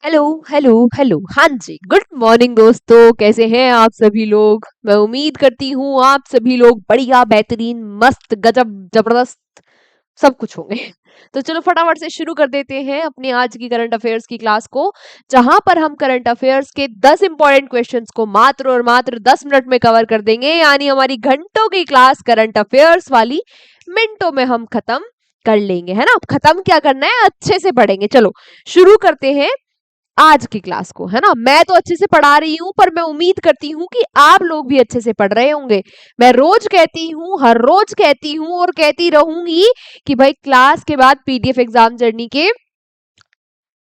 Hello hello hello. हाँ जी, good morning दोस्तों, कैसे हैं आप सभी लोग। मैं उम्मीद करती हूँ आप सभी लोग बढ़िया, बेहतरीन, मस्त, गजब, जबरदस्त सब कुछ होंगे। तो चलो फटाफट से शुरू कर देते हैं अपनी आज की करंट अफेयर्स की क्लास को, जहां पर हम करंट अफेयर्स के 10 इंपॉर्टेंट क्वेश्चंस को मात्र और मात्र 10 मिनट में कवर कर देंगे। यानी हमारी घंटों की क्लास करंट अफेयर्स वाली मिनटों में हम खत्म कर लेंगे, है ना। खत्म क्या करना है, अच्छे से पढ़ेंगे। चलो शुरू करते हैं आज की क्लास को, है ना। मैं तो अच्छे से पढ़ा रही हूँ, पर मैं उम्मीद करती हूँ कि आप लोग भी अच्छे से पढ़ रहे होंगे। मैं रोज कहती हूँ, हर रोज कहती हूँ और कहती रहूंगी कि भाई क्लास के बाद पीडीएफ एग्जाम जर्नी के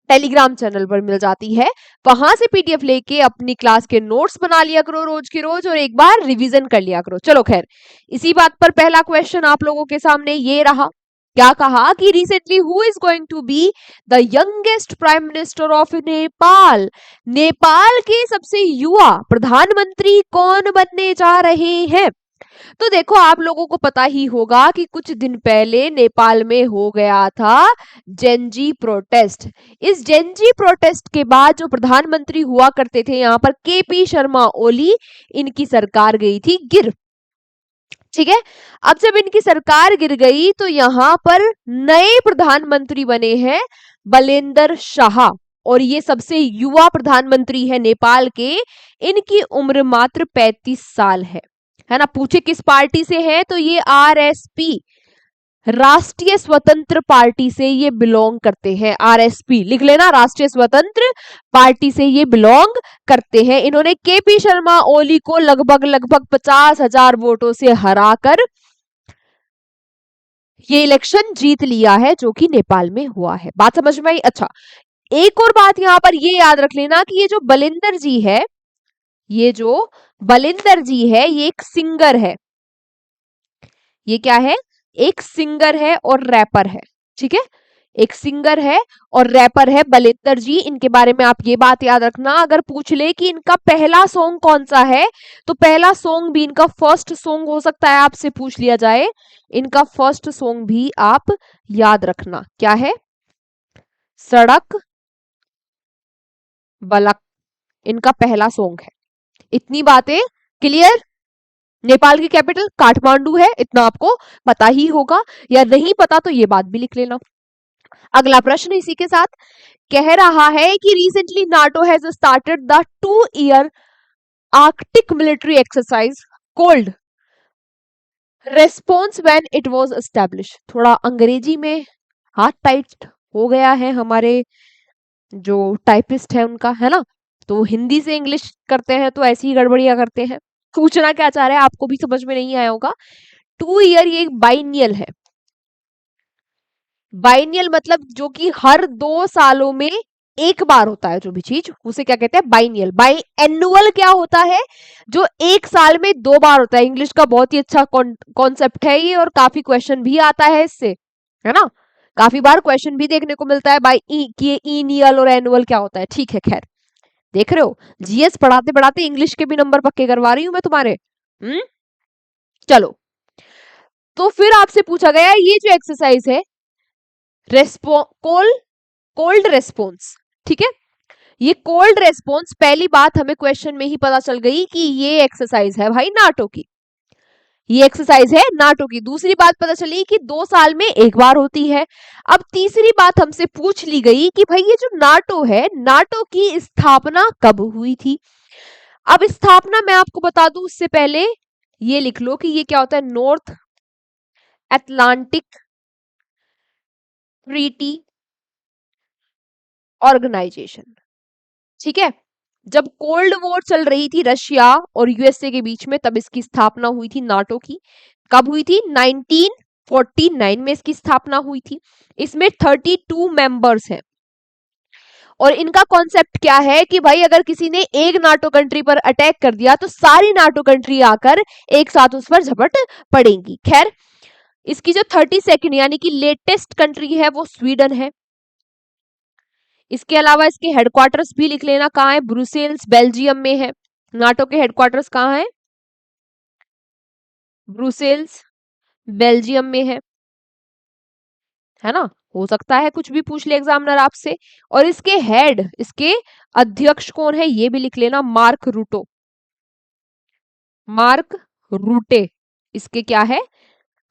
टेलीग्राम चैनल पर मिल जाती है। वहां से पीडीएफ लेके अपनी क्लास के नोट्स बना लिया करो रोज के रोज, और एक बार रिवीजन कर लिया करो। चलो खैर, इसी बात पर पहला क्वेश्चन आप लोगों के सामने ये रहा। क्या कहा कि recently who is going to be the youngest prime minister of Nepal. Nepal के सबसे युवा प्रधानमंत्री कौन बनने जा रहे हैं। तो देखो, आप लोगों को पता ही होगा कि कुछ दिन पहले नेपाल में हो गया था जेनजी प्रोटेस्ट। इस जेनजी प्रोटेस्ट के बाद जो प्रधानमंत्री हुआ करते थे यहाँ पर केपी शर्मा ओली, इनकी सरकार गई थी गिर। ठीक है, अब जब इनकी सरकार गिर गई तो यहाँ पर नए प्रधानमंत्री बने हैं बलेंद्र शाह, और ये सबसे युवा प्रधानमंत्री है नेपाल के। इनकी उम्र मात्र 35 साल है ना। पूछे किस पार्टी से है, तो ये आरएसपी, राष्ट्रीय स्वतंत्र पार्टी से ये बिलोंग करते हैं। आरएसपी लिख लेना, राष्ट्रीय स्वतंत्र पार्टी से ये बिलोंग करते हैं। इन्होंने केपी शर्मा ओली को लगभग लगभग 50,000 वोटों से हराकर ये इलेक्शन जीत लिया है, जो कि नेपाल में हुआ है। बात समझ में आई। अच्छा, एक और बात यहाँ पर ये याद रख लेना कि ये जो बलिंदर जी है, ये जो बलिंदर जी है, ये एक सिंगर है। ये क्या है, एक सिंगर है और रैपर है। ठीक है, एक सिंगर है और रैपर है बलिंदर जी। इनके बारे में आप ये बात याद रखना, अगर पूछ ले कि इनका पहला सॉन्ग कौन सा है, तो पहला सॉन्ग भी इनका फर्स्ट सॉन्ग हो सकता है, आपसे पूछ लिया जाए। इनका फर्स्ट सॉन्ग भी आप याद रखना, क्या है, सड़क बलक, इनका पहला सॉन्ग है। इतनी बातें क्लियर। नेपाल की कैपिटल काठमांडू है, इतना आपको पता ही होगा, या नहीं पता तो ये बात भी लिख लेना। अगला प्रश्न इसी के साथ कह रहा है कि recently NATO has started the 2 year Arctic military exercise cold response when it was establish. थोड़ा अंग्रेजी में हाथ टाइट हो गया है हमारे जो टाइपिस्ट है उनका, है ना। तो हिंदी से इंग्लिश करते हैं तो ऐसी ही गड़बड़ियां करते हैं। पूछना क्या चाह रहे हैं आपको भी समझ में नहीं आया होगा। 2 ईयर ये एक बाइनियल है। बाइनियल मतलब जो कि हर 2 सालों में एक बार होता है, जो भी चीज, उसे क्या कहते हैं, बाइनियल। बाई एनुअल क्या होता है, जो एक साल में 2 बार होता है। इंग्लिश का बहुत ही अच्छा कॉन्सेप्ट है ये, और काफी क्वेश्चन भी आता है इससे, है ना। काफी बार क्वेश्चन भी देखने को मिलता है बाई कि इनियल और एनुअल क्या होता है। ठीक है, खैर, देख रहे हो, जीएस पढ़ाते पढ़ाते इंग्लिश के भी नंबर पक्के करवा रही हूं मैं तुम्हारे। हम्म, चलो, तो फिर आपसे पूछा गया ये जो एक्सरसाइज है, कोल्ड रेस्पॉन्स, ठीक है, ये कोल्ड रेस्पॉन्स, पहली बात हमें क्वेश्चन में ही पता चल गई कि ये एक्सरसाइज है भाई नाटो की। ये एक्सरसाइज है नाटो की। दूसरी बात पता चली कि 2 साल में एक बार होती है। अब तीसरी बात हमसे पूछ ली गई कि भाई ये जो नाटो है, नाटो की स्थापना कब हुई थी। अब स्थापना मैं आपको बता दूं उससे पहले ये लिख लो कि ये क्या होता है, नॉर्थ अटलांटिक ट्रीटी ऑर्गेनाइजेशन। ठीक है, जब कोल्ड वॉर चल रही थी रशिया और यूएसए के बीच में, तब इसकी स्थापना हुई थी नाटो की। कब हुई थी, 1949 में इसकी स्थापना हुई थी। इसमें 32 मेंबर्स हैं, और इनका कॉन्सेप्ट क्या है कि भाई अगर किसी ने एक नाटो कंट्री पर अटैक कर दिया तो सारी नाटो कंट्री आकर एक साथ उस पर झपट पड़ेंगी। खैर, इसकी जो 32nd यानी कि लेटेस्ट कंट्री है वो स्वीडन है। इसके अलावा इसके हेडक्वार्टर्स भी लिख लेना, कहाँ है, ब्रुसेल्स बेल्जियम में है। नाटो के हेडक्वार्टर्स कहाँ है, ब्रुसेल्स बेल्जियम में है ना। हो सकता है कुछ भी पूछ ले एग्जामिनर आपसे। और इसके हेड, इसके अध्यक्ष कौन है ये भी लिख लेना, मार्क रूटो, मार्क रूटे इसके क्या है,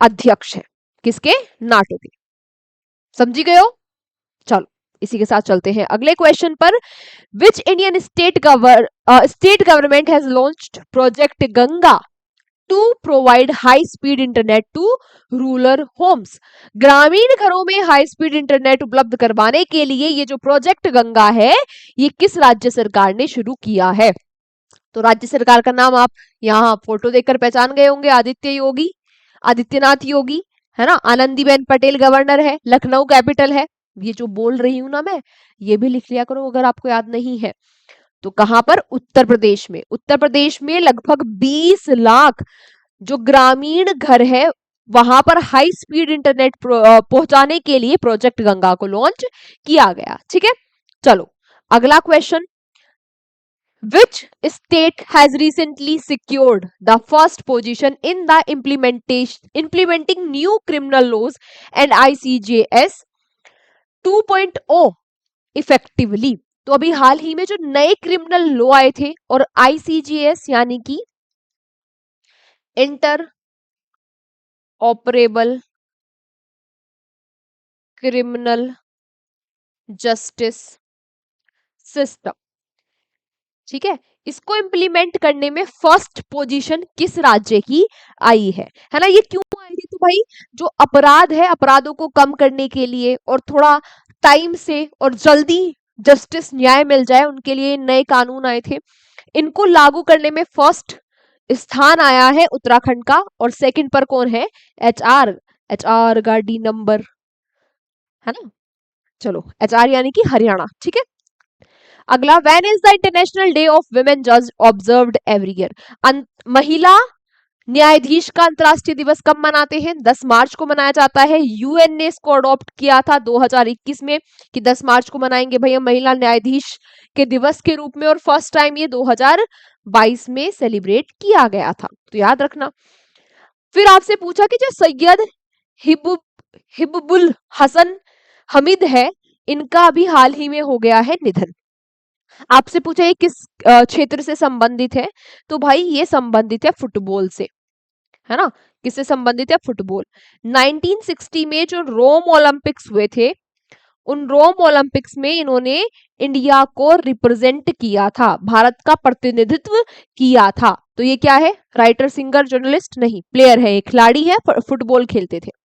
अध्यक्ष है, किसके, नाटो के। समझी गए हो? चलो इसी के साथ चलते हैं अगले क्वेश्चन पर। Which Indian state government has launched project Ganga to provide high speed internet to rural homes. ग्रामीण घरों में हाई स्पीड इंटरनेट उपलब्ध करवाने के लिए ये जो प्रोजेक्ट गंगा है, ये किस राज्य सरकार ने शुरू किया है? तो राज्य सरकार का नाम आप यहाँ फोटो देखकर पहचान गए होंगे, आदित्य योगी, आदित्यनाथ योगी, है ना। आनंदीबेन पटेल गवर्नर है, लखनऊ कैपिटल है। ये जो बोल रही हूं ना मैं, ये भी लिख लिया करो अगर आपको याद नहीं है। तो कहां पर? उत्तर प्रदेश में। उत्तर प्रदेश में लगभग 20 लाख जो ग्रामीण घर है, वहां पर हाई स्पीड इंटरनेट पहुंचाने के लिए प्रोजेक्ट गंगा को लॉन्च किया गया। ठीक है, चलो अगला question. Which state has recently secured the first position in the implementing new criminal laws and ICJS 2.0 effectively? तो अभी हाल ही में जो नए क्रिमिनल लॉ आए थे और आईसीजीएस यानी कि inter operable criminal justice system, ठीक है, इसको इंप्लीमेंट करने में फर्स्ट पोजीशन किस राज्य की आई है ना। ये क्यों आई थी? तो भाई जो अपराध है, अपराधों को कम करने के लिए और थोड़ा टाइम से और जल्दी जस्टिस, न्याय मिल जाए, उनके लिए नए कानून आए थे। इनको लागू करने में फर्स्ट स्थान आया है उत्तराखंड का, और सेकंड पर कौन है? एचआर, एचआर गाड़ी नंबर, है ना। चलो एचआर यानी कि हरियाणा। ठीक है, अगला, when is the international day of women जज ऑब्जर्व्ड एवरी ईयर? महिला न्यायाधीश का अंतरराष्ट्रीय दिवस कब मनाते हैं? 10 मार्च को मनाया जाता है। यूएन ने इसको अडॉप्ट किया था 2021 में कि 10 मार्च को मनाएंगे भैया महिला न्यायाधीश के दिवस के रूप में, और फर्स्ट टाइम ये 2022 में सेलिब्रेट किया गया था, तो याद रखना। फिर आपसे पूछा कि जो सैयद हिब्बुल हसन हमीद है, इनका अभी हाल ही में हो गया है निधन। आपसे पूछा ये किस क्षेत्र से संबंधित है? तो भाई ये संबंधित है फुटबॉल से, है ना। किससे संबंधित है? फुटबॉल। 1960 में जो रोम ओलंपिक्स हुए थे, उन रोम ओलंपिक्स में इन्होंने इंडिया को रिप्रेजेंट किया था, भारत का प्रतिनिधित्व किया था। तो ये क्या है? राइटर, सिंगर, जर्नलिस्ट नहीं, प्लेयर है, एक खिलाड़ी है, फुटबॉल खेलते थे।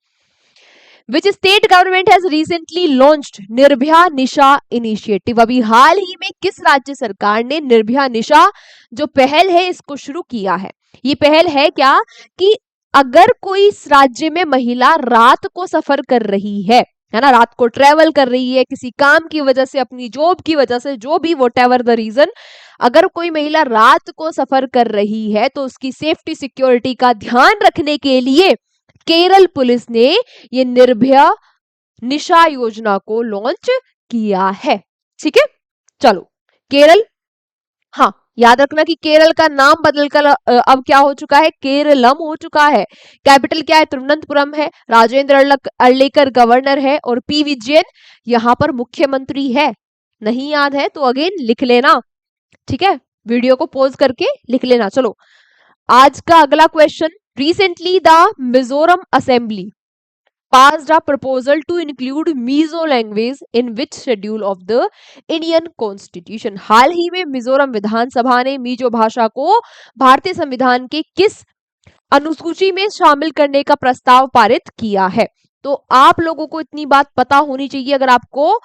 Which state government has recently launched Nirbhaya Nisha initiative? अभी हाल ही में किस राज्य सरकार ने निर्भया निशा जो पहल है इसको शुरू किया है? ये पहल है क्या कि अगर कोई इस राज्य में महिला रात को सफर कर रही है ना, रात को ट्रेवल कर रही है किसी काम की वजह से, अपनी जॉब की वजह से, जो भी वॉट एवर द रीजन, अगर कोई महिला रात को सफर कर रही है तो उसकी सेफ्टी सिक्योरिटी का ध्यान रखने के लिए केरल पुलिस ने ये निर्भया निशा योजना को लॉन्च किया है। ठीक है, चलो केरल, हाँ याद रखना कि केरल का नाम बदलकर अब क्या हो चुका है? केरलम हो चुका है। कैपिटल क्या है? तिरुवनंतपुरम है। राजेंद्र अर्लेकर गवर्नर है और पी विजयन यहां पर मुख्यमंत्री है। नहीं याद है तो अगेन लिख लेना, ठीक है, वीडियो को पॉज करके लिख लेना। चलो आज का अगला question. Recently the Mizoram assembly passed a proposal to include Mizo language in which schedule of the Indian Constitution? हाल ही में मिजोरम विधानसभा ने मीजो भाषा को भारतीय संविधान के किस अनुसूची में शामिल करने का प्रस्ताव पारित किया है? तो आप लोगों को इतनी बात पता होनी चाहिए, अगर आपको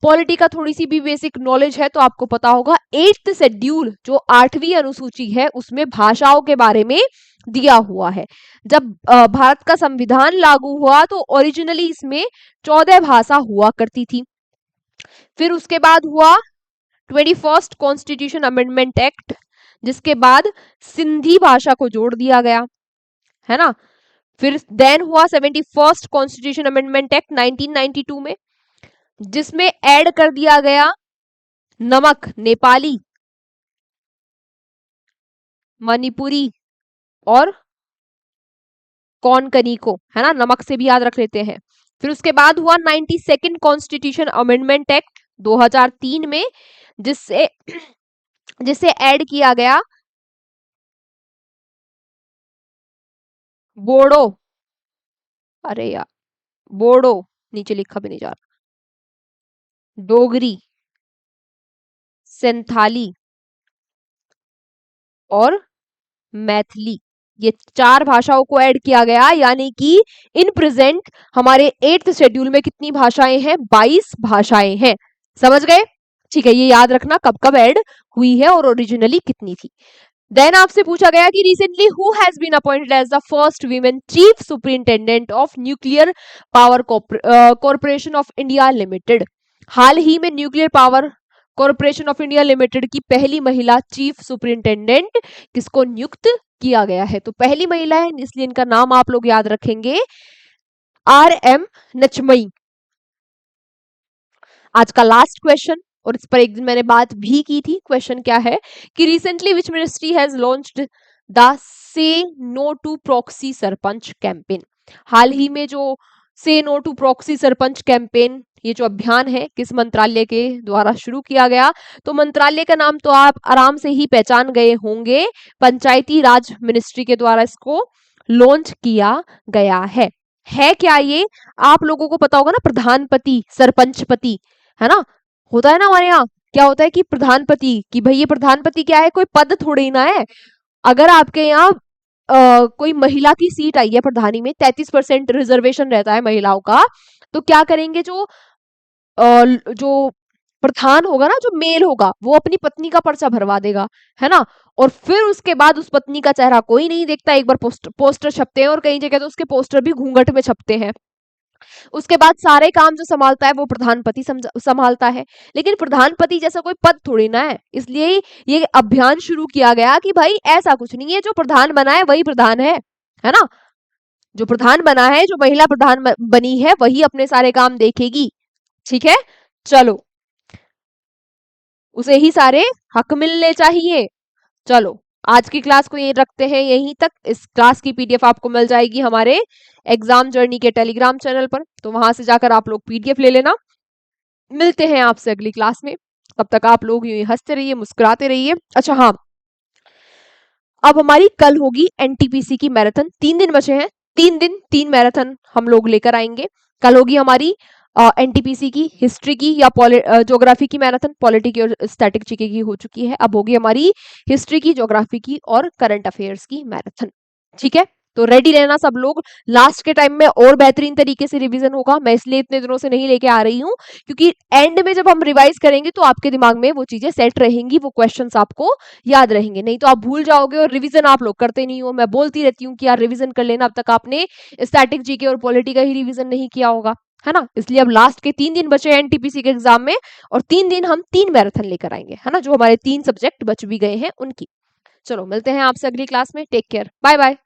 पॉलिटी का थोड़ी सी भी बेसिक नॉलेज है तो आपको पता होगा 8th शेड्यूल जो 8वीं अनुसूची है उसमें भाषाओं के बारे में दिया हुआ है। जब भारत का संविधान लागू हुआ तो ओरिजिनली इसमें 14 भाषा हुआ करती थी। फिर उसके बाद हुआ 21st कॉन्स्टिट्यूशन अमेंडमेंट एक्ट, जिसके बाद सिंधी भाषा को जोड़ दिया गया, है ना। फिर देन हुआ 71st कॉन्स्टिट्यूशन अमेंडमेंट एक्ट 1992 में, जिसमें ऐड कर दिया गया नमक, नेपाली, मणिपुरी और कोंकणी को, है ना, नमक से भी याद रख लेते हैं। फिर उसके बाद हुआ 92nd कॉन्स्टिट्यूशन अमेंडमेंट एक्ट 2003 में, जिससे जिससे ऐड किया गया बोडो, अरे यार, बोडो, नीचे लिखा भी नहीं जा रहा, डोगरी, संथाली और मैथिली, ये 4 भाषाओं को ऐड किया गया। यानी कि इन प्रेजेंट हमारे 8th शेड्यूल में कितनी भाषाएं हैं? 22 भाषाएं हैं। समझ गए? ठीक है, ये याद रखना कब कब ऐड हुई है और ओरिजिनली कितनी थी। देन आपसे पूछा गया कि recently who has been appointed as the first women chief superintendent of nuclear power corporation of India limited. हाल ही में nuclear power corporation of India limited की पहली महिला चीफ सुपरिंटेंडेंट किसको नियुक्त किया गया है? तो पहली महिला है, इसलिए इनका नाम आप लोग याद रखेंगे, RM नचमई। आज का लास्ट क्वेश्चन, और इस पर एक दिन मैंने बात भी की थी। क्वेश्चन क्या है कि recently which ministry has launched the say no to proxy sarpanch campaign. हाल ही में जो say no to proxy sarpanch campaign, ये जो अभियान है, किस मंत्रालय के द्वारा शुरू किया गया? तो मंत्रालय का नाम तो आप आराम से ही पहचान गए होंगे, पंचायती राज मिनिस्ट्री के द्वारा इसको लॉन्च किया गया है क्या ये? आप लोगों को पता होगा ना, प्रधानपति, सरपंचपति, है ना, होता है ना हमारे यहाँ। क्या होता है कि प्रधानपति, कि भाई ये प्रधानपति क्या है? कोई पद थोड़ी ना है। अगर आपके यहाँ कोई महिला की सीट आई है प्रधानी में, 33% रिजर्वेशन रहता है महिलाओं का, तो क्या करेंगे? जो प्रधान होगा ना, जो मेल होगा, वो अपनी पत्नी का पर्चा भरवा देगा, है ना, और फिर उसके बाद उस पत्नी का चेहरा कोई नहीं देखता। एक बार पोस्टर छपते हैं, और कई जगह तो उसके पोस्टर भी घूंघट में छपते हैं। उसके बाद सारे काम जो संभालता है वो प्रधानपति संभालता है। लेकिन प्रधानपति जैसा कोई पद थोड़ी ना है, इसलिए ये अभियान शुरू किया गया कि भाई ऐसा कुछ नहीं है, जो प्रधान बना है वही प्रधान है ना, जो प्रधान बना है, जो महिला प्रधान बनी है, वही अपने सारे काम देखेगी। ठीक है, चलो, उसे ही सारे हक मिलने चाहिए। चलो, आज की क्लास को ये रखते हैं यहीं तक। इस क्लास की PDF आपको मिल जाएगी हमारे एग्जाम जर्नी के टेलीग्राम चैनल पर, तो वहां से जाकर आप लोग PDF ले लेना। मिलते हैं आपसे अगली क्लास में, तब तक आप लोग यूं ही हंसते रहिए, मुस्कुराते रहिए। अच्छा हाँ, अब हमारी कल होगी NTPC की मैराथन, 3 दिन बचे हैं, 3 दिन 3 मैराथन हम लोग लेकर आएंगे। कल होगी हमारी NTPC की हिस्ट्री की या ज्योग्राफी की मैराथन, पॉलिटी की और स्टैटिक जीके की हो चुकी है। अब होगी हमारी हिस्ट्री की, ज्योग्राफी की और करंट अफेयर्स की मैराथन। ठीक है, तो रेडी रहना सब लोग। लास्ट के टाइम में और बेहतरीन तरीके से रिवीजन होगा। मैं इसलिए इतने दिनों से नहीं लेके आ रही हूँ, क्योंकि एंड में जब हम रिवाइज करेंगे तो आपके दिमाग में वो चीजें सेट रहेंगी, वो क्वेश्चंस आपको याद रहेंगे। नहीं तो आप भूल जाओगे और रिवीजन आप लोग करते नहीं हो। मैं बोलती रहती हूँ कि यार रिवीजन कर लेना, अब तक आपने स्टैटिक जीके और पॉलिटी का ही रिवीजन नहीं किया होगा, है ना। इसलिए अब लास्ट के 3 दिन बचे हैं NTPC के एग्जाम में, और 3 दिन हम 3 मैराथन लेकर आएंगे, है ना, जो हमारे 3 सब्जेक्ट बच भी गए हैं उनकी। चलो, मिलते हैं आपसे अगली क्लास में। Take care, bye bye.